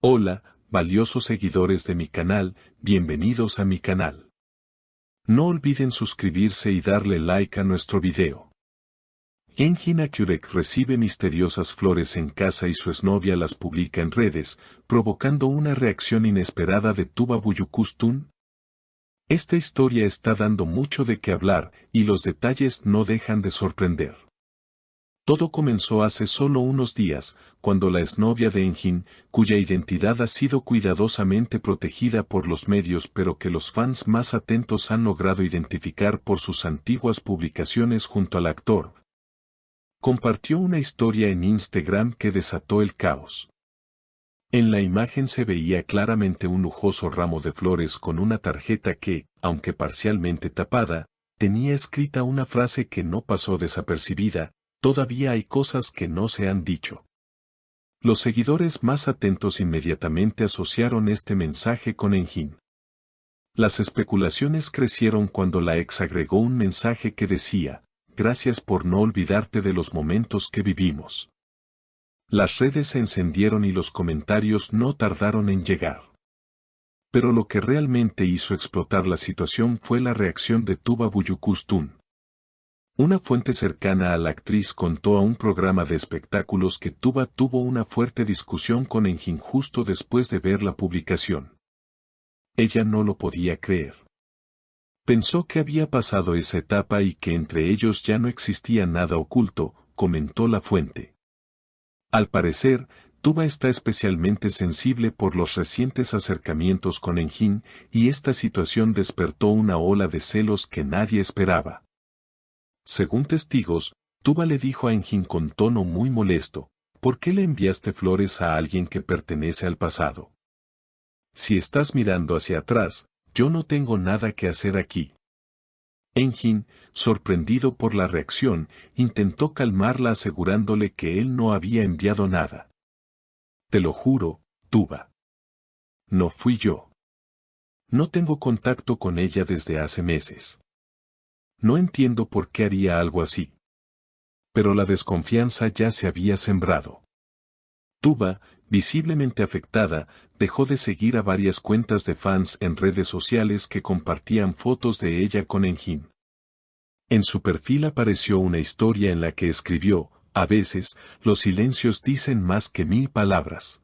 Hola, valiosos seguidores de mi canal, bienvenidos a mi canal. No olviden suscribirse y darle like a nuestro video. Engin Akyurek recibe misteriosas flores en casa y su exnovia las publica en redes, provocando una reacción inesperada de Tuba Büyüküstün. Esta historia está dando mucho de qué hablar, y los detalles no dejan de sorprender. Todo comenzó hace solo unos días, cuando la exnovia de Engin, cuya identidad ha sido cuidadosamente protegida por los medios pero que los fans más atentos han logrado identificar por sus antiguas publicaciones junto al actor, compartió una historia en Instagram que desató el caos. En la imagen se veía claramente un lujoso ramo de flores con una tarjeta que, aunque parcialmente tapada, tenía escrita una frase que no pasó desapercibida: todavía hay cosas que no se han dicho. Los seguidores más atentos inmediatamente asociaron este mensaje con Engin. Las especulaciones crecieron cuando la ex agregó un mensaje que decía: gracias por no olvidarte de los momentos que vivimos. Las redes se encendieron y los comentarios no tardaron en llegar. Pero lo que realmente hizo explotar la situación fue la reacción de Tuba Büyüküstün. Una fuente cercana a la actriz contó a un programa de espectáculos que Tuba tuvo una fuerte discusión con Engin justo después de ver la publicación. Ella no lo podía creer. Pensó que había pasado esa etapa y que entre ellos ya no existía nada oculto, comentó la fuente. Al parecer, Tuba está especialmente sensible por los recientes acercamientos con Engin, y esta situación despertó una ola de celos que nadie esperaba. Según testigos, Tuba le dijo a Engin con tono muy molesto: ¿por qué le enviaste flores a alguien que pertenece al pasado? Si estás mirando hacia atrás, yo no tengo nada que hacer aquí. Engin, sorprendido por la reacción, intentó calmarla asegurándole que él no había enviado nada. Te lo juro, Tuba. No fui yo. No tengo contacto con ella desde hace meses. No entiendo por qué haría algo así. Pero la desconfianza ya se había sembrado. Tuba, visiblemente afectada, dejó de seguir a varias cuentas de fans en redes sociales que compartían fotos de ella con Engin. En su perfil apareció una historia en la que escribió: a veces, los silencios dicen más que 1000 palabras.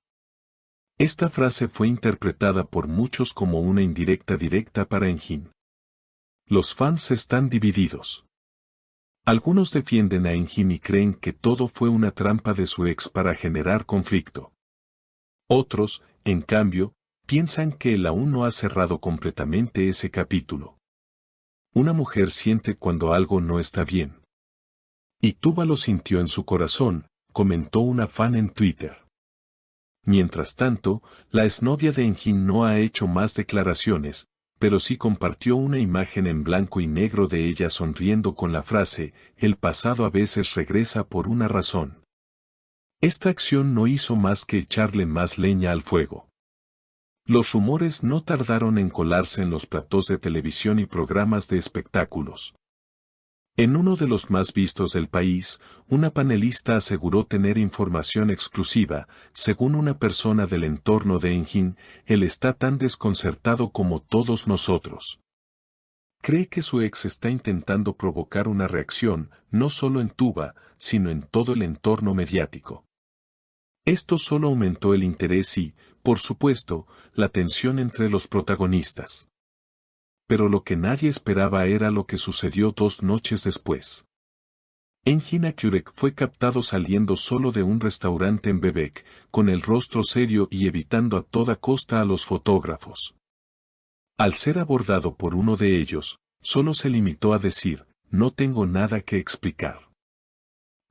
Esta frase fue interpretada por muchos como una indirecta directa para Engin. Los fans están divididos. Algunos defienden a Engin y creen que todo fue una trampa de su ex para generar conflicto. Otros, en cambio, piensan que él aún no ha cerrado completamente ese capítulo. Una mujer siente cuando algo no está bien. Y Tuba lo sintió en su corazón, comentó una fan en Twitter. Mientras tanto, la exnovia de Engin no ha hecho más declaraciones, pero sí compartió una imagen en blanco y negro de ella sonriendo con la frase: el pasado a veces regresa por una razón. Esta acción no hizo más que echarle más leña al fuego. Los rumores no tardaron en colarse en los platós de televisión y programas de espectáculos. En uno de los más vistos del país, una panelista aseguró tener información exclusiva: según una persona del entorno de Engin, él está tan desconcertado como todos nosotros. Cree que su ex está intentando provocar una reacción, no solo en Tuba, sino en todo el entorno mediático. Esto solo aumentó el interés y, por supuesto, la tensión entre los protagonistas. Pero lo que nadie esperaba era lo que sucedió 2 noches después. Engin Akyurek fue captado saliendo solo de un restaurante en Bebek, con el rostro serio y evitando a toda costa a los fotógrafos. Al ser abordado por uno de ellos, solo se limitó a decir: no tengo nada que explicar.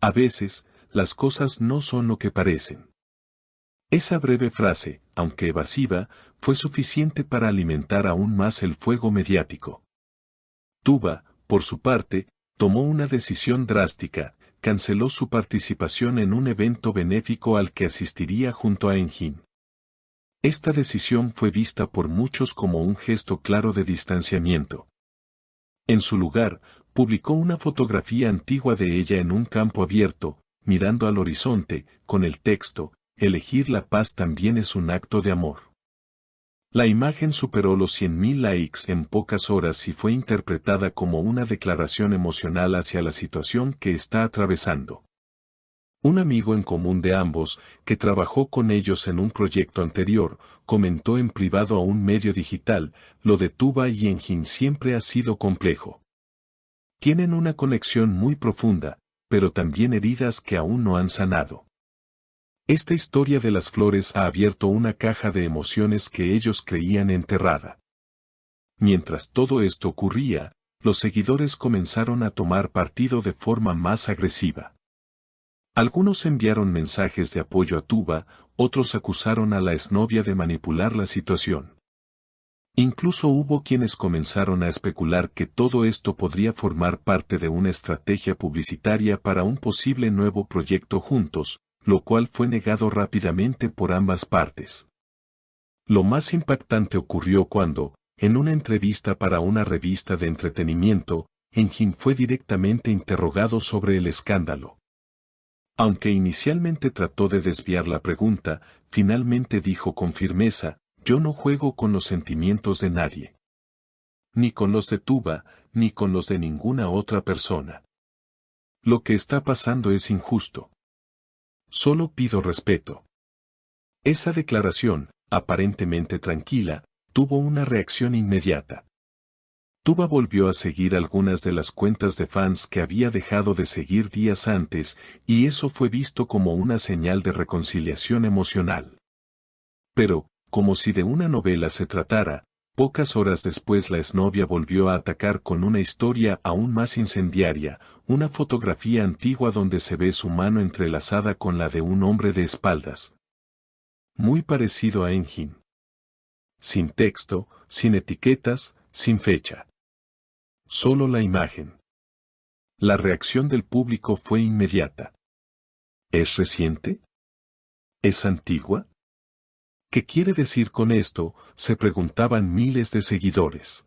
A veces, las cosas no son lo que parecen. Esa breve frase, aunque evasiva, fue suficiente para alimentar aún más el fuego mediático. Tuba, por su parte, tomó una decisión drástica: canceló su participación en un evento benéfico al que asistiría junto a Engin. Esta decisión fue vista por muchos como un gesto claro de distanciamiento. En su lugar, publicó una fotografía antigua de ella en un campo abierto, mirando al horizonte, con el texto: elegir la paz también es un acto de amor. La imagen superó los 100.000 likes en pocas horas y fue interpretada como una declaración emocional hacia la situación que está atravesando. Un amigo en común de ambos, que trabajó con ellos en un proyecto anterior, comentó en privado a un medio digital: lo de Tuba y Enjin siempre ha sido complejo. Tienen una conexión muy profunda, pero también heridas que aún no han sanado. Esta historia de las flores ha abierto una caja de emociones que ellos creían enterrada. Mientras todo esto ocurría, los seguidores comenzaron a tomar partido de forma más agresiva. Algunos enviaron mensajes de apoyo a Tuba, otros acusaron a la exnovia de manipular la situación. Incluso hubo quienes comenzaron a especular que todo esto podría formar parte de una estrategia publicitaria para un posible nuevo proyecto juntos, lo cual fue negado rápidamente por ambas partes. Lo más impactante ocurrió cuando, en una entrevista para una revista de entretenimiento, Enjin fue directamente interrogado sobre el escándalo. Aunque inicialmente trató de desviar la pregunta, finalmente dijo con firmeza: yo no juego con los sentimientos de nadie. Ni con los de Tuba, ni con los de ninguna otra persona. Lo que está pasando es injusto. Solo pido respeto. Esa declaración, aparentemente tranquila, tuvo una reacción inmediata. Tuba volvió a seguir algunas de las cuentas de fans que había dejado de seguir días antes, y eso fue visto como una señal de reconciliación emocional. Pero, como si de una novela se tratara, pocas horas después la exnovia volvió a atacar con una historia aún más incendiaria, una fotografía antigua donde se ve su mano entrelazada con la de un hombre de espaldas. Muy parecido a Enjin. Sin texto, sin etiquetas, sin fecha. Solo la imagen. La reacción del público fue inmediata. ¿Es reciente? ¿Es antigua? ¿Qué quiere decir con esto?, se preguntaban miles de seguidores.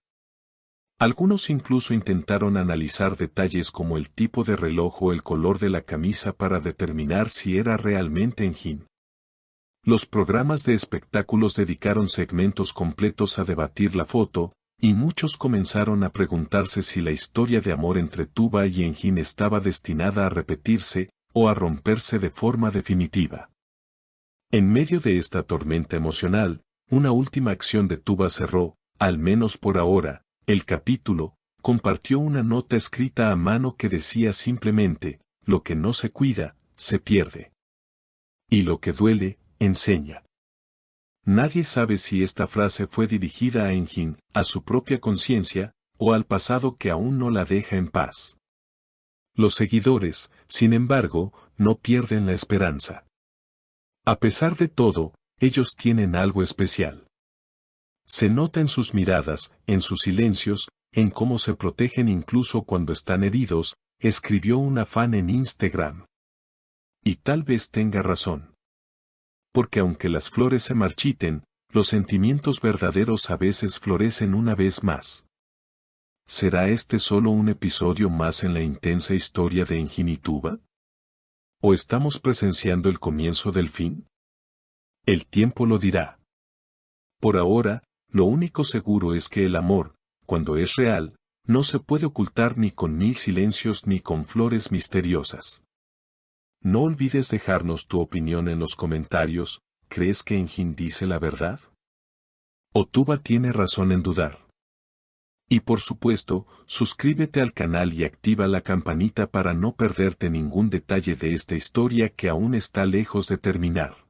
Algunos incluso intentaron analizar detalles como el tipo de reloj o el color de la camisa para determinar si era realmente Enjin. Los programas de espectáculos dedicaron segmentos completos a debatir la foto, y muchos comenzaron a preguntarse si la historia de amor entre Tuba y Enjin estaba destinada a repetirse, o a romperse de forma definitiva. En medio de esta tormenta emocional, una última acción de Tuba cerró, al menos por ahora, el capítulo. Compartió una nota escrita a mano que decía simplemente: lo que no se cuida, se pierde. Y lo que duele, enseña. Nadie sabe si esta frase fue dirigida a Enjin, a su propia conciencia, o al pasado que aún no la deja en paz. Los seguidores, sin embargo, no pierden la esperanza. A pesar de todo, ellos tienen algo especial. Se nota en sus miradas, en sus silencios, en cómo se protegen incluso cuando están heridos, escribió una fan en Instagram. Y tal vez tenga razón. Porque aunque las flores se marchiten, los sentimientos verdaderos a veces florecen una vez más. ¿Será este solo un episodio más en la intensa historia de Enjin y Tuba? ¿O estamos presenciando el comienzo del fin? El tiempo lo dirá. Por ahora, lo único seguro es que el amor, cuando es real, no se puede ocultar ni con 1000 silencios ni con flores misteriosas. No olvides dejarnos tu opinión en los comentarios. ¿Crees que Enjin dice la verdad? ¿O Tuba tiene razón en dudar? Y por supuesto, suscríbete al canal y activa la campanita para no perderte ningún detalle de esta historia que aún está lejos de terminar.